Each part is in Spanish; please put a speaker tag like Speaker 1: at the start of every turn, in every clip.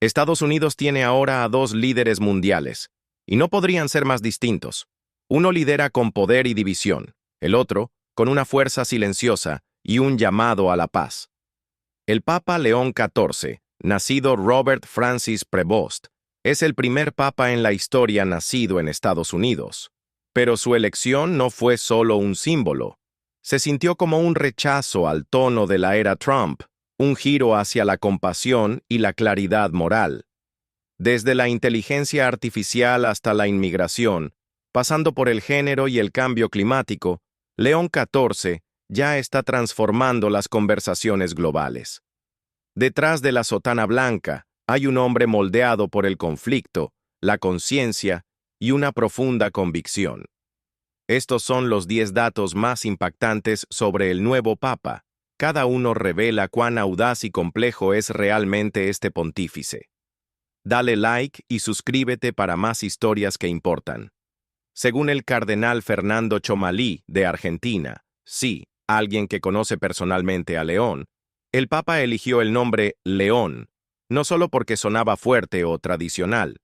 Speaker 1: Estados Unidos tiene ahora a dos líderes mundiales, y no podrían ser más distintos. Uno lidera con poder y división, el otro con una fuerza silenciosa y un llamado a la paz. El Papa León XIV, nacido Robert Francis Prevost, es el primer papa en la historia nacido en Estados Unidos. Pero su elección no fue solo un símbolo. Se sintió como un rechazo al tono de la era Trump, un giro hacia la compasión y la claridad moral. Desde la inteligencia artificial hasta la inmigración, pasando por el género y el cambio climático, León XIV ya está transformando las conversaciones globales. Detrás de la sotana blanca hay un hombre moldeado por el conflicto, la conciencia y una profunda convicción. Estos son los 10 datos más impactantes sobre el nuevo Papa. Cada uno revela cuán audaz y complejo es realmente este pontífice. Dale like y suscríbete para más historias que importan. Según el cardenal Fernando Chomalí, de Argentina, sí, alguien que conoce personalmente a León, el Papa eligió el nombre León, no solo porque sonaba fuerte o tradicional.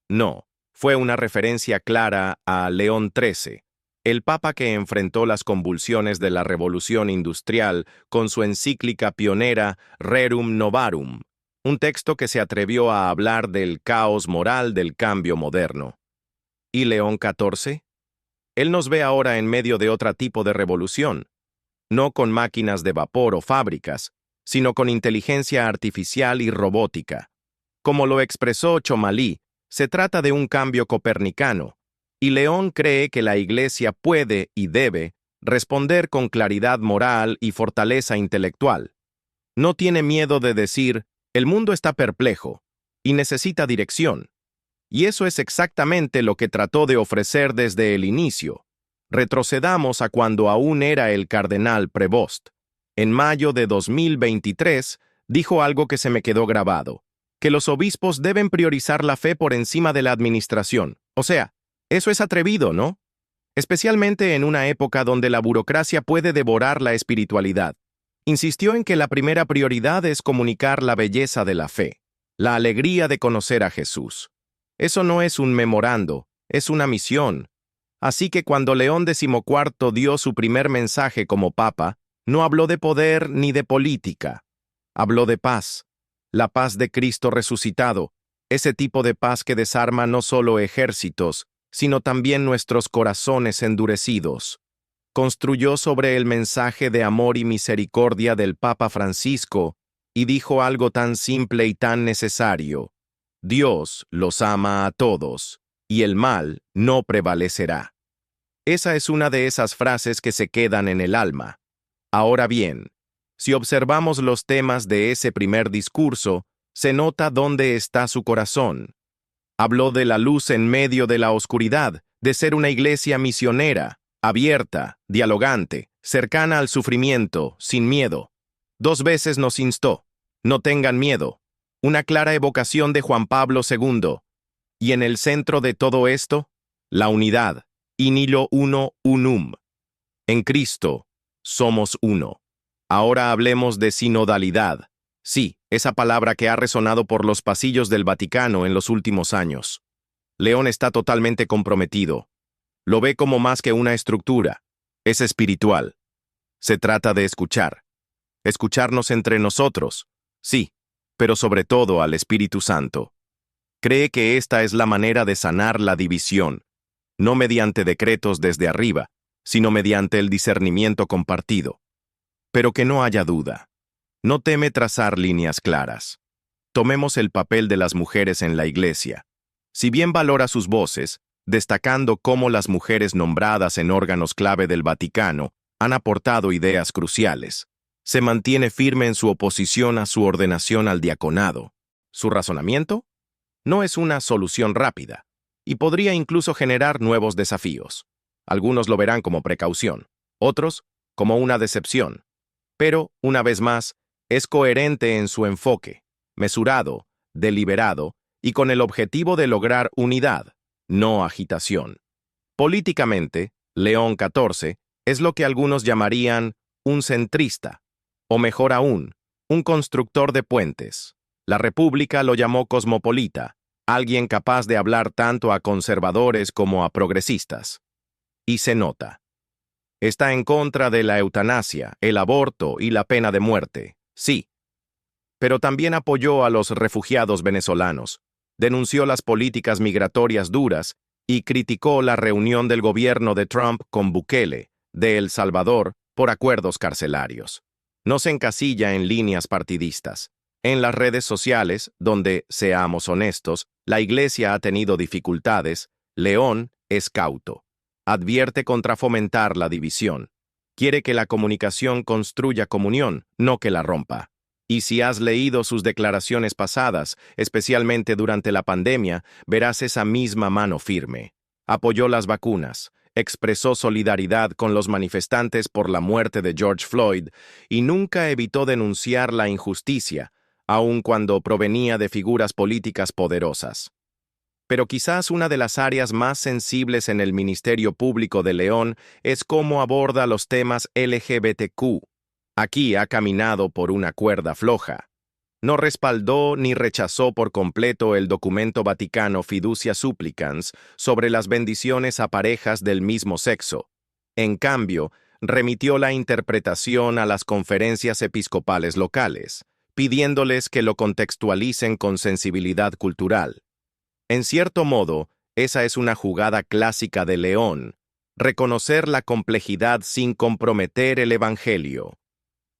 Speaker 1: No, fue una referencia clara a León XIII, el Papa que enfrentó las convulsiones de la Revolución Industrial con su encíclica pionera Rerum Novarum, un texto que se atrevió a hablar del caos moral del cambio moderno. ¿Y León XIV? Él nos ve ahora en medio de otro tipo de revolución, no con máquinas de vapor o fábricas, sino con inteligencia artificial y robótica. Como lo expresó Chomalí, se trata de un cambio copernicano, y León cree que la Iglesia puede y debe responder con claridad moral y fortaleza intelectual. No tiene miedo de decir, el mundo está perplejo y necesita dirección. Y eso es exactamente lo que trató de ofrecer desde el inicio. Retrocedamos a cuando aún era el cardenal Prevost. En mayo de 2023, dijo algo que se me quedó grabado, que los obispos deben priorizar la fe por encima de la administración. O sea, eso es atrevido, ¿no? Especialmente en una época donde la burocracia puede devorar la espiritualidad. Insistió en que la primera prioridad es comunicar la belleza de la fe, la alegría de conocer a Jesús. Eso no es un memorando, es una misión. Así que cuando León XIV dio su primer mensaje como papa, no habló de poder ni de política. Habló de paz, la paz de Cristo resucitado, ese tipo de paz que desarma no solo ejércitos, sino también nuestros corazones endurecidos. Construyó sobre el mensaje de amor y misericordia del Papa Francisco y dijo algo tan simple y tan necesario. Dios los ama a todos, y el mal no prevalecerá. Esa es una de esas frases que se quedan en el alma. Ahora bien, si observamos los temas de ese primer discurso, se nota dónde está su corazón. Habló de la luz en medio de la oscuridad, de ser una iglesia misionera, abierta, dialogante, cercana al sufrimiento, sin miedo. 2 veces nos instó, no tengan miedo. Una clara evocación de Juan Pablo II. Y en el centro de todo esto, la unidad, in illo uno unum. En Cristo, somos uno. Ahora hablemos de sinodalidad. Sí, esa palabra que ha resonado por los pasillos del Vaticano en los últimos años. León está totalmente comprometido. Lo ve como más que una estructura. Es espiritual. Se trata de escuchar. Escucharnos entre nosotros. Sí, pero sobre todo al Espíritu Santo. Cree que esta es la manera de sanar la división, no mediante decretos desde arriba, sino mediante el discernimiento compartido. Pero que no haya duda. No teme trazar líneas claras. Tomemos el papel de las mujeres en la Iglesia. Si bien valora sus voces, destacando cómo las mujeres nombradas en órganos clave del Vaticano han aportado ideas cruciales, se mantiene firme en su oposición a su ordenación al diaconado. ¿Su razonamiento? No es una solución rápida, y podría incluso generar nuevos desafíos. Algunos lo verán como precaución, otros como una decepción. Pero, una vez más, es coherente en su enfoque, mesurado, deliberado, y con el objetivo de lograr unidad, no agitación. Políticamente, León XIV es lo que algunos llamarían un centrista, o mejor aún, un constructor de puentes. La República lo llamó cosmopolita, alguien capaz de hablar tanto a conservadores como a progresistas. Y se nota. Está en contra de la eutanasia, el aborto y la pena de muerte, sí. Pero también apoyó a los refugiados venezolanos, denunció las políticas migratorias duras y criticó la reunión del gobierno de Trump con Bukele, de El Salvador, por acuerdos carcelarios. No se encasilla en líneas partidistas. En las redes sociales, donde, seamos honestos, la Iglesia ha tenido dificultades, León es cauto. Advierte contra fomentar la división. Quiere que la comunicación construya comunión, no que la rompa. Y si has leído sus declaraciones pasadas, especialmente durante la pandemia, verás esa misma mano firme. Apoyó las vacunas, expresó solidaridad con los manifestantes por la muerte de George Floyd y nunca evitó denunciar la injusticia, aun cuando provenía de figuras políticas poderosas. Pero quizás una de las áreas más sensibles en el Ministerio Público de León es cómo aborda los temas LGBTQ. Aquí ha caminado por una cuerda floja. No respaldó ni rechazó por completo el documento Vaticano Fiducia Supplicans sobre las bendiciones a parejas del mismo sexo. En cambio, remitió la interpretación a las conferencias episcopales locales, pidiéndoles que lo contextualicen con sensibilidad cultural. En cierto modo, esa es una jugada clásica de León, reconocer la complejidad sin comprometer el Evangelio.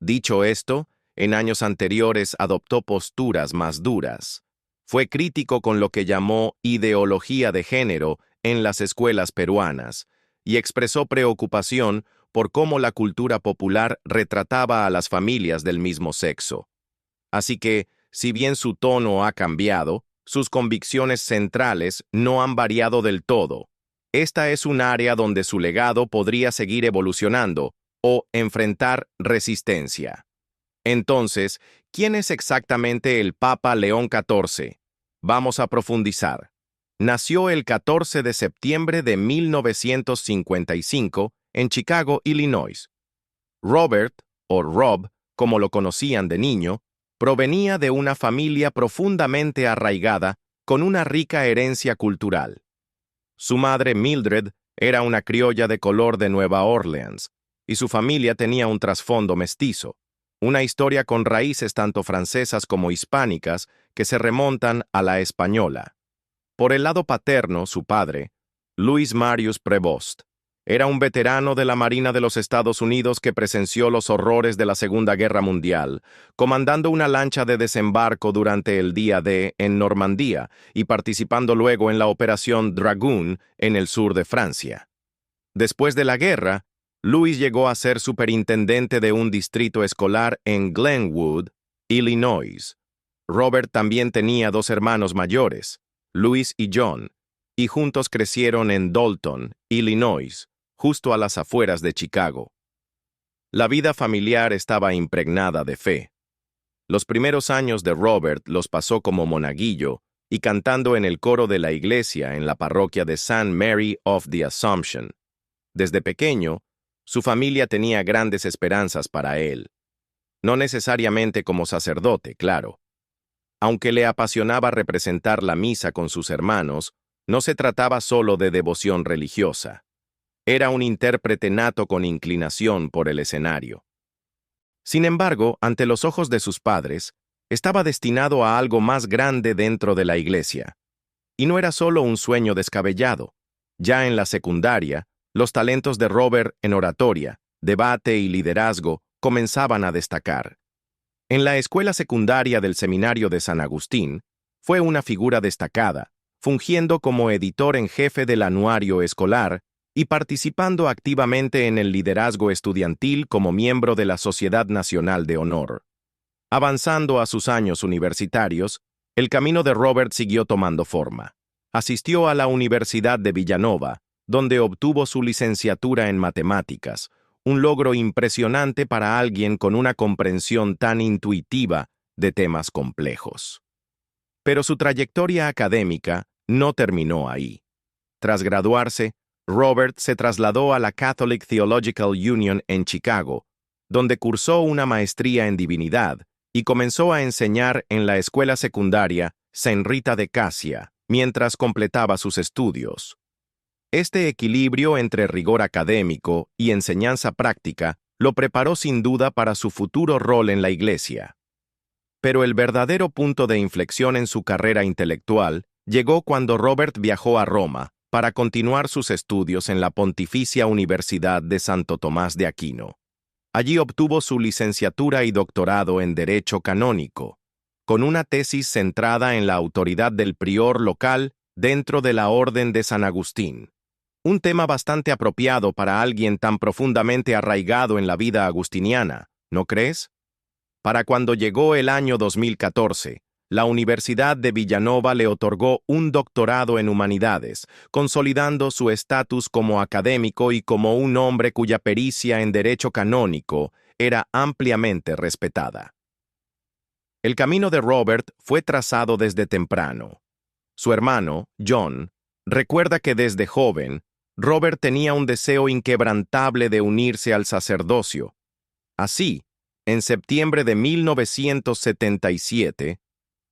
Speaker 1: Dicho esto, en años anteriores adoptó posturas más duras. Fue crítico con lo que llamó ideología de género en las escuelas peruanas y expresó preocupación por cómo la cultura popular retrataba a las familias del mismo sexo. Así que, si bien su tono ha cambiado, sus convicciones centrales no han variado del todo. Esta es un área donde su legado podría seguir evolucionando o enfrentar resistencia. Entonces, ¿quién es exactamente el Papa León XIV? Vamos a profundizar. Nació el 14 de septiembre de 1955 en Chicago, Illinois. Robert, o Rob, como lo conocían de niño, provenía de una familia profundamente arraigada con una rica herencia cultural. Su madre, Mildred, era una criolla de color de Nueva Orleans, y su familia tenía un trasfondo mestizo, una historia con raíces tanto francesas como hispánicas que se remontan a la española. Por el lado paterno, su padre, Louis Marius Prevost, era un veterano de la Marina de los Estados Unidos que presenció los horrores de la Segunda Guerra Mundial, comandando una lancha de desembarco durante el Día D en Normandía y participando luego en la Operación Dragoon en el sur de Francia. Después de la guerra, Louis llegó a ser superintendente de un distrito escolar en Glenwood, Illinois. Robert también tenía dos hermanos mayores, Louis y John, y juntos crecieron en Dalton, Illinois, justo a las afueras de Chicago. La vida familiar estaba impregnada de fe. Los primeros años de Robert los pasó como monaguillo y cantando en el coro de la iglesia en la parroquia de St. Mary of the Assumption. Desde pequeño, su familia tenía grandes esperanzas para él. No necesariamente como sacerdote, claro. Aunque le apasionaba representar la misa con sus hermanos, no se trataba solo de devoción religiosa. Era un intérprete nato con inclinación por el escenario. Sin embargo, ante los ojos de sus padres, estaba destinado a algo más grande dentro de la iglesia. Y no era solo un sueño descabellado. Ya en la secundaria, los talentos de Robert en oratoria, debate y liderazgo comenzaban a destacar. En la escuela secundaria del Seminario de San Agustín, fue una figura destacada, fungiendo como editor en jefe del anuario escolar y participando activamente en el liderazgo estudiantil como miembro de la Sociedad Nacional de Honor. Avanzando a sus años universitarios, el camino de Robert siguió tomando forma. Asistió a la Universidad de Villanova, donde obtuvo su licenciatura en matemáticas, un logro impresionante para alguien con una comprensión tan intuitiva de temas complejos. Pero su trayectoria académica no terminó ahí. Tras graduarse, Robert se trasladó a la Catholic Theological Union en Chicago, donde cursó una maestría en divinidad y comenzó a enseñar en la escuela secundaria Saint Rita de Casia, mientras completaba sus estudios. Este equilibrio entre rigor académico y enseñanza práctica lo preparó sin duda para su futuro rol en la Iglesia. Pero el verdadero punto de inflexión en su carrera intelectual llegó cuando Robert viajó a Roma para continuar sus estudios en la Pontificia Universidad de Santo Tomás de Aquino. Allí obtuvo su licenciatura y doctorado en Derecho Canónico, con una tesis centrada en la autoridad del prior local dentro de la Orden de San Agustín. Un tema bastante apropiado para alguien tan profundamente arraigado en la vida agustiniana, ¿no crees? Para cuando llegó el año 2014, la Universidad de Villanova le otorgó un doctorado en humanidades, consolidando su estatus como académico y como un hombre cuya pericia en derecho canónico era ampliamente respetada. El camino de Robert fue trazado desde temprano. Su hermano, John, recuerda que desde joven, Robert tenía un deseo inquebrantable de unirse al sacerdocio. Así, en septiembre de 1977,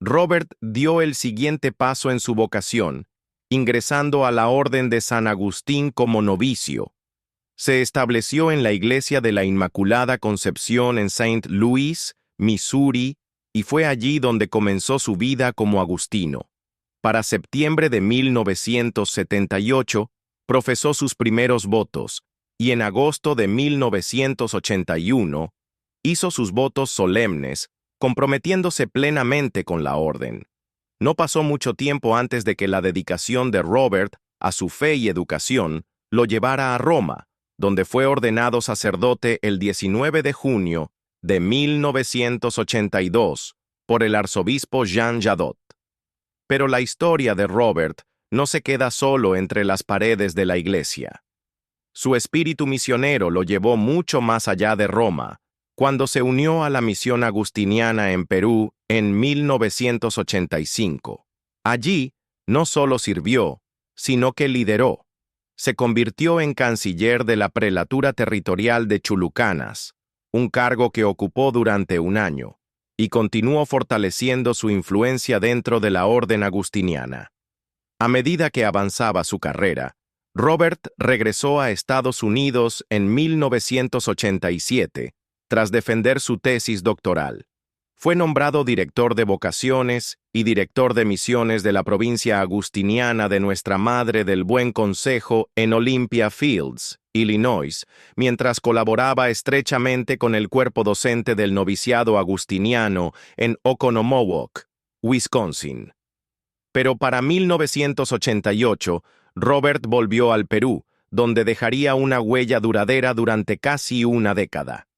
Speaker 1: Robert dio el siguiente paso en su vocación, ingresando a la Orden de San Agustín como novicio. Se estableció en la Iglesia de la Inmaculada Concepción en Saint Louis, Missouri, y fue allí donde comenzó su vida como agustino. Para septiembre de 1978, profesó sus primeros votos, y en agosto de 1981, hizo sus votos solemnes, comprometiéndose plenamente con la orden. No pasó mucho tiempo antes de que la dedicación de Robert a su fe y educación lo llevara a Roma, donde fue ordenado sacerdote el 19 de junio de 1982 por el arzobispo Jean Jadot. Pero la historia de Robert no se queda solo entre las paredes de la iglesia. Su espíritu misionero lo llevó mucho más allá de Roma, cuando se unió a la misión agustiniana en Perú en 1985. Allí, no solo sirvió, sino que lideró. Se convirtió en canciller de la prelatura territorial de Chulucanas, un cargo que ocupó durante un año, y continuó fortaleciendo su influencia dentro de la orden agustiniana. A medida que avanzaba su carrera, Robert regresó a Estados Unidos en 1987, tras defender su tesis doctoral. Fue nombrado director de vocaciones y director de misiones de la provincia agustiniana de Nuestra Madre del Buen Consejo en Olympia Fields, Illinois, mientras colaboraba estrechamente con el cuerpo docente del noviciado agustiniano en Oconomowoc, Wisconsin. Pero para 1988, Robert volvió al Perú, donde dejaría una huella duradera durante casi una década.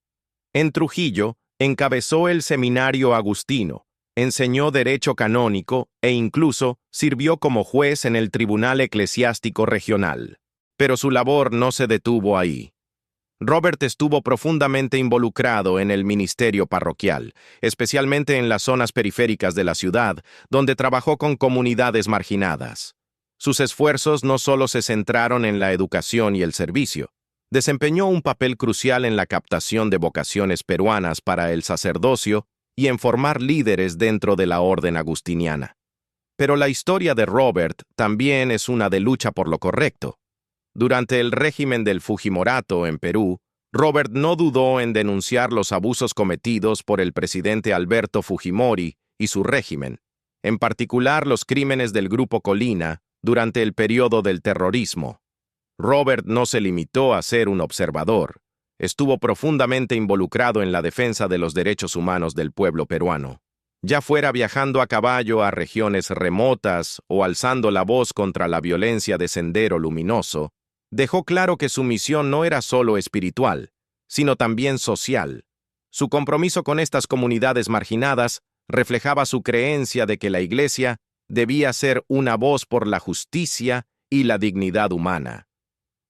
Speaker 1: En Trujillo, encabezó el seminario agustino, enseñó derecho canónico e incluso sirvió como juez en el Tribunal Eclesiástico Regional. Pero su labor no se detuvo ahí. Robert estuvo profundamente involucrado en el ministerio parroquial, especialmente en las zonas periféricas de la ciudad, donde trabajó con comunidades marginadas. Sus esfuerzos no solo se centraron en la educación y el servicio. Desempeñó un papel crucial en la captación de vocaciones peruanas para el sacerdocio y en formar líderes dentro de la orden agustiniana. Pero la historia de Robert también es una de lucha por lo correcto. Durante el régimen del Fujimorato en Perú, Robert no dudó en denunciar los abusos cometidos por el presidente Alberto Fujimori y su régimen, en particular los crímenes del Grupo Colina durante el periodo del terrorismo. Robert no se limitó a ser un observador, estuvo profundamente involucrado en la defensa de los derechos humanos del pueblo peruano. Ya fuera viajando a caballo a regiones remotas o alzando la voz contra la violencia de Sendero Luminoso, dejó claro que su misión no era solo espiritual, sino también social. Su compromiso con estas comunidades marginadas reflejaba su creencia de que la Iglesia debía ser una voz por la justicia y la dignidad humana.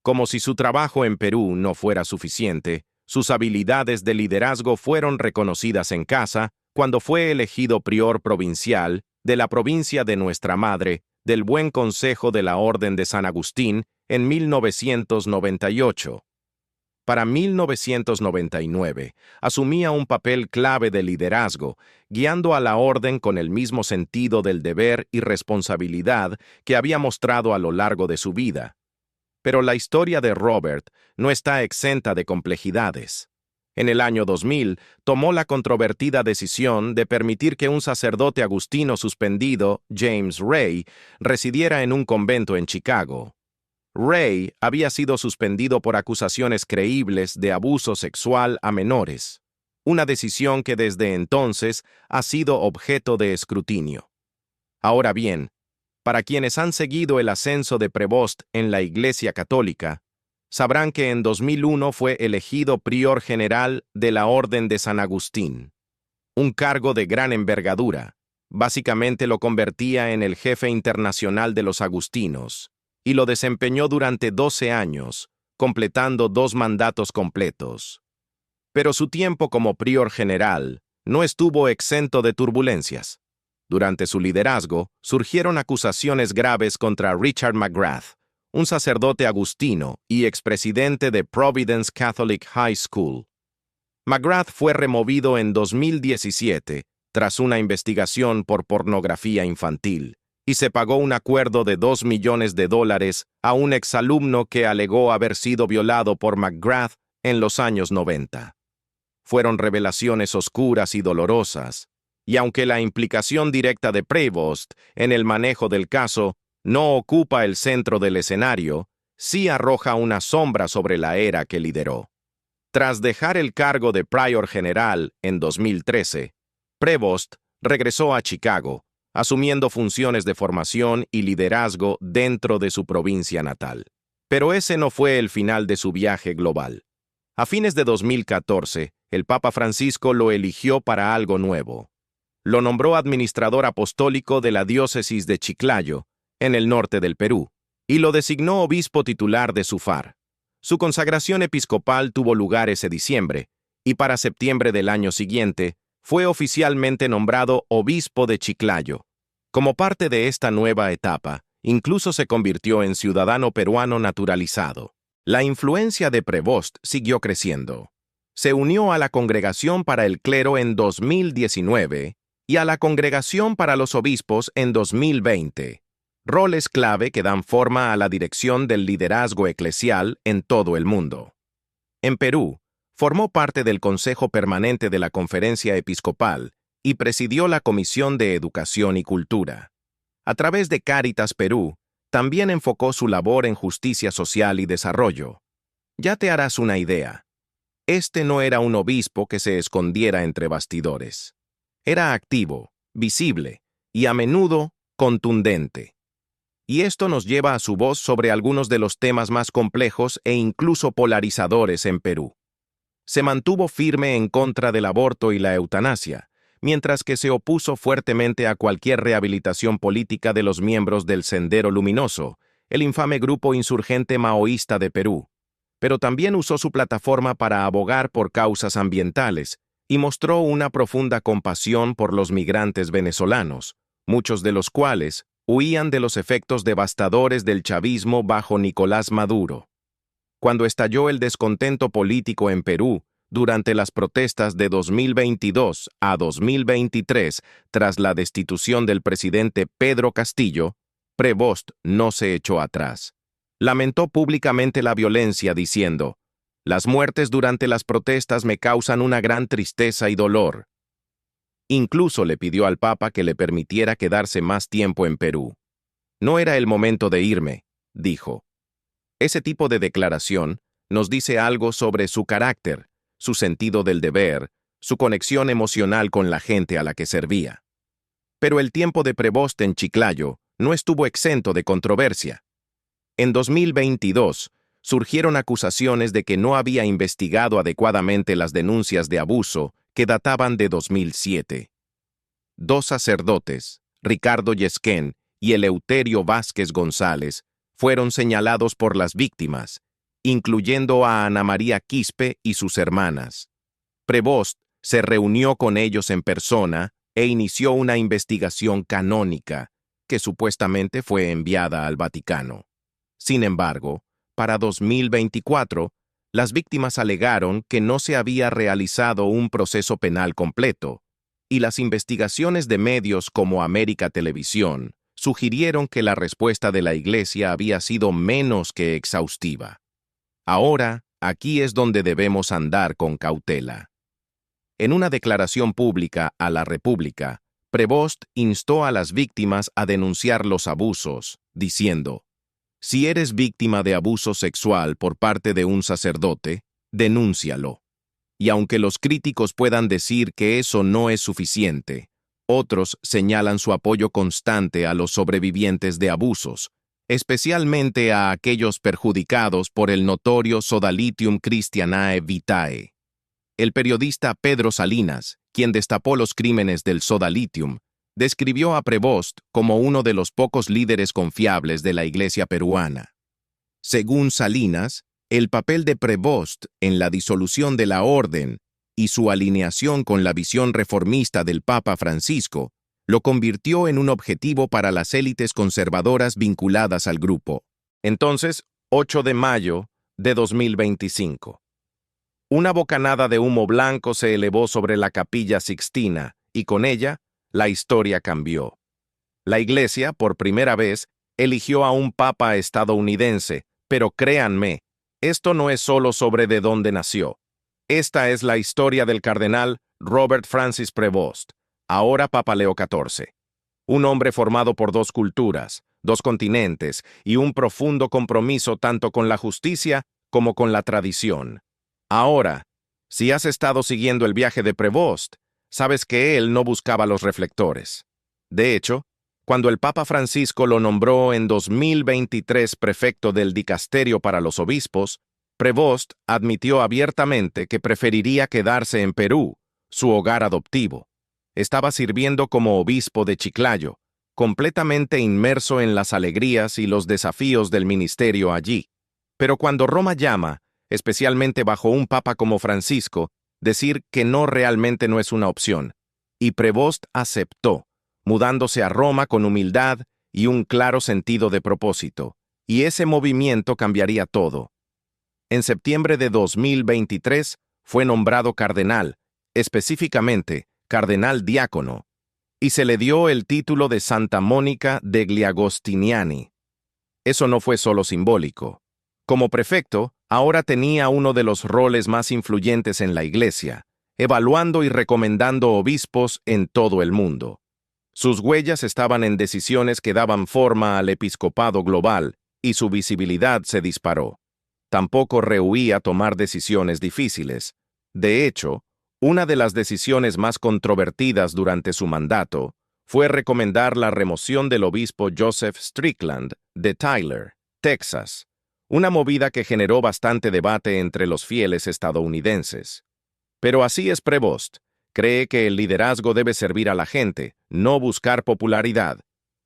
Speaker 1: Como si su trabajo en Perú no fuera suficiente, sus habilidades de liderazgo fueron reconocidas en casa cuando fue elegido prior provincial de la provincia de Nuestra Madre del Buen Consejo de la Orden de San Agustín en 1998. Para 1999, asumía un papel clave de liderazgo, guiando a la orden con el mismo sentido del deber y responsabilidad que había mostrado a lo largo de su vida. Pero la historia de Robert no está exenta de complejidades. En el año 2000, tomó la controvertida decisión de permitir que un sacerdote agustino suspendido, James Ray, residiera en un convento en Chicago. Ray había sido suspendido por acusaciones creíbles de abuso sexual a menores, una decisión que desde entonces ha sido objeto de escrutinio. Ahora bien, para quienes han seguido el ascenso de Prevost en la Iglesia Católica, sabrán que en 2001 fue elegido prior general de la Orden de San Agustín, un cargo de gran envergadura. Básicamente lo convertía en el jefe internacional de los agustinos, y lo desempeñó durante 12 años, completando 2 mandatos completos. Pero su tiempo como prior general no estuvo exento de turbulencias. Durante su liderazgo, surgieron acusaciones graves contra Richard McGrath, un sacerdote agustino y expresidente de Providence Catholic High School. McGrath fue removido en 2017 tras una investigación por pornografía infantil, y se pagó un acuerdo de $2 millones a un exalumno que alegó haber sido violado por McGrath en los años 90. Fueron revelaciones oscuras y dolorosas, y aunque la implicación directa de Prevost en el manejo del caso no ocupa el centro del escenario, sí arroja una sombra sobre la era que lideró. Tras dejar el cargo de prior general en 2013, Prevost regresó a Chicago, asumiendo funciones de formación y liderazgo dentro de su provincia natal. Pero ese no fue el final de su viaje global. A fines de 2014, el Papa Francisco lo eligió para algo nuevo. Lo nombró administrador apostólico de la diócesis de Chiclayo, en el norte del Perú, y lo designó obispo titular de Sufar. Su consagración episcopal tuvo lugar ese diciembre, y para septiembre del año siguiente, fue oficialmente nombrado obispo de Chiclayo. Como parte de esta nueva etapa, incluso se convirtió en ciudadano peruano naturalizado. La influencia de Prevost siguió creciendo. Se unió a la Congregación para el Clero en 2019 y a la Congregación para los Obispos en 2020, roles clave que dan forma a la dirección del liderazgo eclesial en todo el mundo. En Perú, formó parte del Consejo Permanente de la Conferencia Episcopal y presidió la Comisión de Educación y Cultura. A través de Cáritas Perú, también enfocó su labor en justicia social y desarrollo. Ya te harás una idea. Este no era un obispo que se escondiera entre bastidores. Era activo, visible y a menudo contundente. Y esto nos lleva a su voz sobre algunos de los temas más complejos e incluso polarizadores en Perú. Se mantuvo firme en contra del aborto y la eutanasia, mientras que se opuso fuertemente a cualquier rehabilitación política de los miembros del Sendero Luminoso, el infame grupo insurgente maoísta de Perú. Pero también usó su plataforma para abogar por causas ambientales y mostró una profunda compasión por los migrantes venezolanos, muchos de los cuales huían de los efectos devastadores del chavismo bajo Nicolás Maduro. Cuando estalló el descontento político en Perú, durante las protestas de 2022 a 2023, tras la destitución del presidente Pedro Castillo, Prevost no se echó atrás. Lamentó públicamente la violencia diciendo: «Las muertes durante las protestas me causan una gran tristeza y dolor». Incluso le pidió al Papa que le permitiera quedarse más tiempo en Perú. «No era el momento de irme», dijo. Ese tipo de declaración nos dice algo sobre su carácter, su sentido del deber, su conexión emocional con la gente a la que servía. Pero el tiempo de Prevost en Chiclayo no estuvo exento de controversia. En 2022, surgieron acusaciones de que no había investigado adecuadamente las denuncias de abuso que databan de 2007. 2 sacerdotes, Ricardo Yesquén y Eleuterio Vázquez González, fueron señalados por las víctimas, incluyendo a Ana María Quispe y sus hermanas. Prevost se reunió con ellos en persona e inició una investigación canónica, que supuestamente fue enviada al Vaticano. Sin embargo, para 2024, Las víctimas alegaron que no se había realizado un proceso penal completo, y las investigaciones de medios como América Televisión sugirieron que la respuesta de la Iglesia había sido menos que exhaustiva. Ahora, aquí es donde debemos andar con cautela. En una declaración pública a la República, Prevost instó a las víctimas a denunciar los abusos, diciendo: si eres víctima de abuso sexual por parte de un sacerdote, denúncialo. Y aunque los críticos puedan decir que eso no es suficiente, otros señalan su apoyo constante a los sobrevivientes de abusos, especialmente a aquellos perjudicados por el notorio Sodalitium Christianae Vitae. El periodista Pedro Salinas, quien destapó los crímenes del Sodalitium, describió a Prevost como uno de los pocos líderes confiables de la Iglesia peruana. Según Salinas, el papel de Prevost en la disolución de la orden y su alineación con la visión reformista del Papa Francisco lo convirtió en un objetivo para las élites conservadoras vinculadas al grupo. Entonces, 8 de mayo de 2025. Una bocanada de humo blanco se elevó sobre la Capilla Sixtina y con ella, la historia cambió. La Iglesia, por primera vez, eligió a un papa estadounidense, pero créanme, esto no es solo sobre de dónde nació. Esta es la historia del cardenal Robert Francis Prevost, ahora Papa Leo XIV. Un hombre formado por dos culturas, dos continentes y un profundo compromiso tanto con la justicia como con la tradición. Ahora, si has estado siguiendo el viaje de Prevost, sabes que él no buscaba los reflectores. De hecho, cuando el Papa Francisco lo nombró en 2023 prefecto del dicasterio para los obispos, Prevost admitió abiertamente que preferiría quedarse en Perú, su hogar adoptivo. Estaba sirviendo como obispo de Chiclayo, completamente inmerso en las alegrías y los desafíos del ministerio allí. Pero cuando Roma llama, especialmente bajo un papa como Francisco, decir que no realmente no es una opción. Y Prevost aceptó, mudándose a Roma con humildad y un claro sentido de propósito. Y ese movimiento cambiaría todo. En septiembre de 2023 fue nombrado cardenal, específicamente cardenal diácono, y se le dio el título de Santa Mónica degli Agostiniani. Eso no fue solo simbólico. Como prefecto, ahora tenía uno de los roles más influyentes en la Iglesia, evaluando y recomendando obispos en todo el mundo. Sus huellas estaban en decisiones que daban forma al episcopado global, y su visibilidad se disparó. Tampoco rehuía tomar decisiones difíciles. De hecho, una de las decisiones más controvertidas durante su mandato fue recomendar la remoción del obispo Joseph Strickland de Tyler, Texas, una movida que generó bastante debate entre los fieles estadounidenses. Pero así es Prevost. Cree que el liderazgo debe servir a la gente, no buscar popularidad.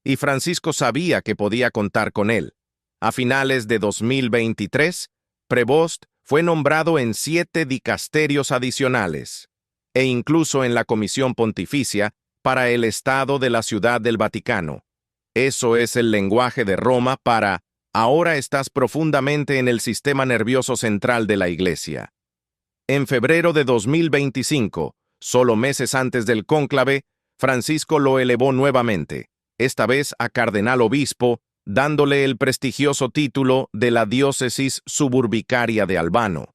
Speaker 1: Y Francisco sabía que podía contar con él. A finales de 2023, Prevost fue nombrado en 7 dicasterios adicionales, e incluso en la Comisión Pontificia para el Estado de la Ciudad del Vaticano. Eso es el lenguaje de Roma para ahora estás profundamente en el sistema nervioso central de la Iglesia. En febrero de 2025, solo meses antes del cónclave, Francisco lo elevó nuevamente, esta vez a cardenal obispo, dándole el prestigioso título de la diócesis suburbicaria de Albano.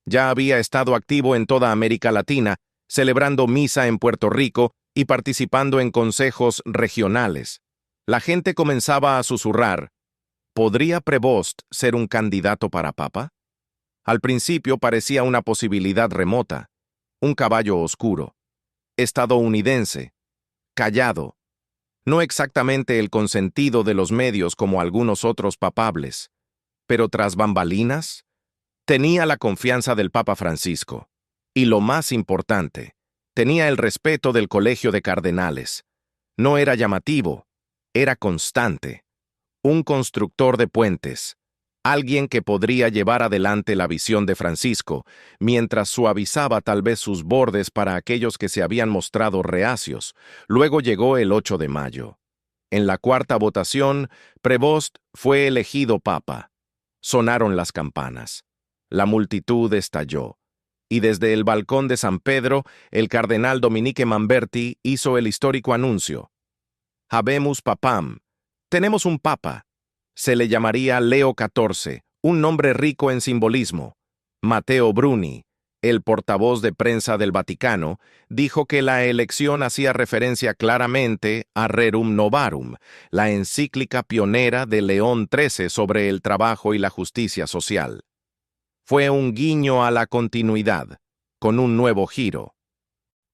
Speaker 1: Ya había estado activo en toda América Latina, celebrando misa en Puerto Rico y participando en consejos regionales. La gente comenzaba a susurrar: ¿podría Prevost ser un candidato para papa? Al principio parecía una posibilidad remota, un caballo oscuro, estadounidense, callado, no exactamente el consentido de los medios como algunos otros papables, pero tras bambalinas, tenía la confianza del Papa Francisco. Y lo más importante, tenía el respeto del Colegio de Cardenales. No era llamativo, era constante. Un constructor de puentes, alguien que podría llevar adelante la visión de Francisco, mientras suavizaba tal vez sus bordes para aquellos que se habían mostrado reacios. Luego llegó el 8 de mayo. En la cuarta votación, Prevost fue elegido papa. Sonaron las campanas. La multitud estalló. Y desde el balcón de San Pedro, el cardenal Dominique Mamberti hizo el histórico anuncio. Habemus papam. Tenemos un papa. Se le llamaría Leo XIV, un nombre rico en simbolismo. Matteo Bruni, el portavoz de prensa del Vaticano, dijo que la elección hacía referencia claramente a Rerum Novarum, la encíclica pionera de León XIII sobre el trabajo y la justicia social. Fue un guiño a la continuidad, con un nuevo giro.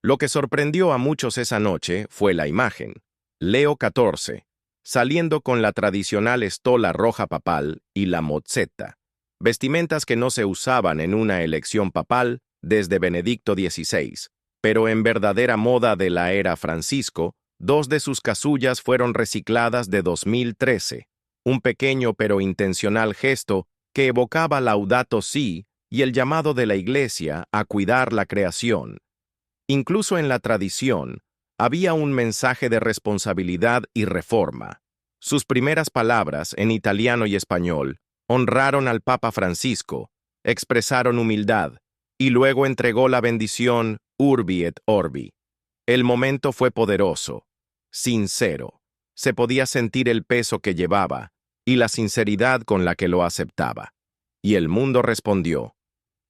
Speaker 1: Lo que sorprendió a muchos esa noche fue la imagen. Leo XIV, saliendo con la tradicional estola roja papal y la mozzetta, vestimentas que no se usaban en una elección papal desde Benedicto XVI, pero en verdadera moda de la era Francisco, dos de sus casullas fueron recicladas de 2013, un pequeño pero intencional gesto que evocaba Laudato Si y el llamado de la Iglesia a cuidar la creación. Incluso en la tradición, había un mensaje de responsabilidad y reforma. Sus primeras palabras, en italiano y español, honraron al Papa Francisco, expresaron humildad, y luego entregó la bendición Urbi et Orbi. El momento fue poderoso, sincero. Se podía sentir el peso que llevaba y la sinceridad con la que lo aceptaba. Y el mundo respondió.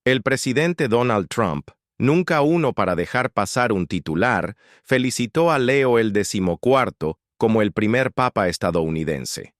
Speaker 1: El presidente Donald Trump, nunca uno para dejar pasar un titular, felicitó a Leo el XIV como el primer papa estadounidense.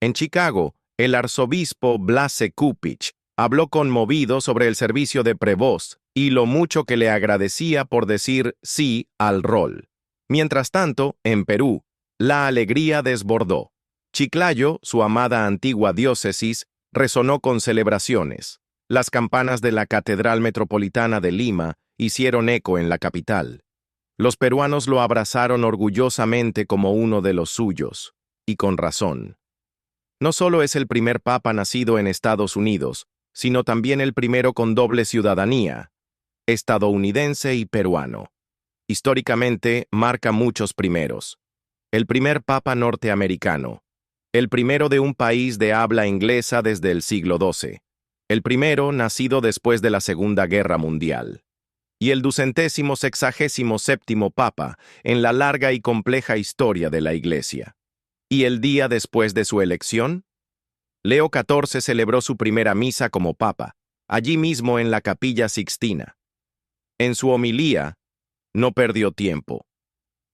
Speaker 1: En Chicago, el arzobispo Blase Kupich habló conmovido sobre el servicio de Prevost y lo mucho que le agradecía por decir sí al rol. Mientras tanto, en Perú, la alegría desbordó. Chiclayo, su amada antigua diócesis, resonó con celebraciones. Las campanas de la Catedral Metropolitana de Lima hicieron eco en la capital. Los peruanos lo abrazaron orgullosamente como uno de los suyos, y con razón. No solo es el primer papa nacido en Estados Unidos, sino también el primero con doble ciudadanía, estadounidense y peruano. Históricamente, marca muchos primeros. El primer papa norteamericano. El primero de un país de habla inglesa desde el siglo XII. El primero nacido después de la Segunda Guerra Mundial. Y el 267º papa en la larga y compleja historia de la Iglesia. ¿Y el día después de su elección? Leo XIV celebró su primera misa como papa, allí mismo en la Capilla Sixtina. En su homilía, no perdió tiempo.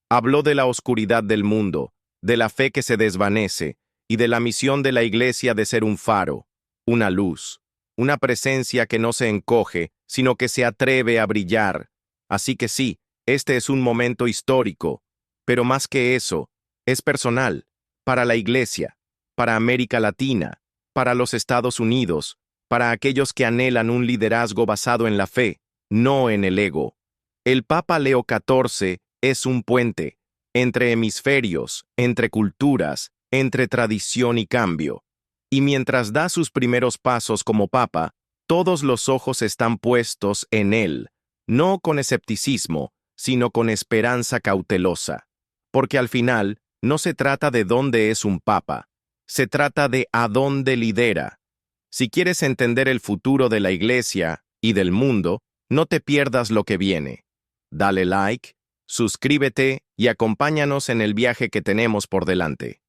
Speaker 1: Habló de la oscuridad del mundo, de la fe que se desvanece y de la misión de la Iglesia de ser un faro, una luz, una presencia que no se encoge, sino que se atreve a brillar. Así que sí, este es un momento histórico, pero más que eso, es personal, para la Iglesia, para América Latina, para los Estados Unidos, para aquellos que anhelan un liderazgo basado en la fe, no en el ego. El Papa Leo XIV es un puente entre hemisferios, entre culturas, entre tradición y cambio. Y mientras da sus primeros pasos como papa, todos los ojos están puestos en él, no con escepticismo, sino con esperanza cautelosa. Porque al final, no se trata de dónde es un papa, se trata de a dónde lidera. Si quieres entender el futuro de la Iglesia y del mundo, no te pierdas lo que viene. Dale like, suscríbete y acompáñanos en el viaje que tenemos por delante.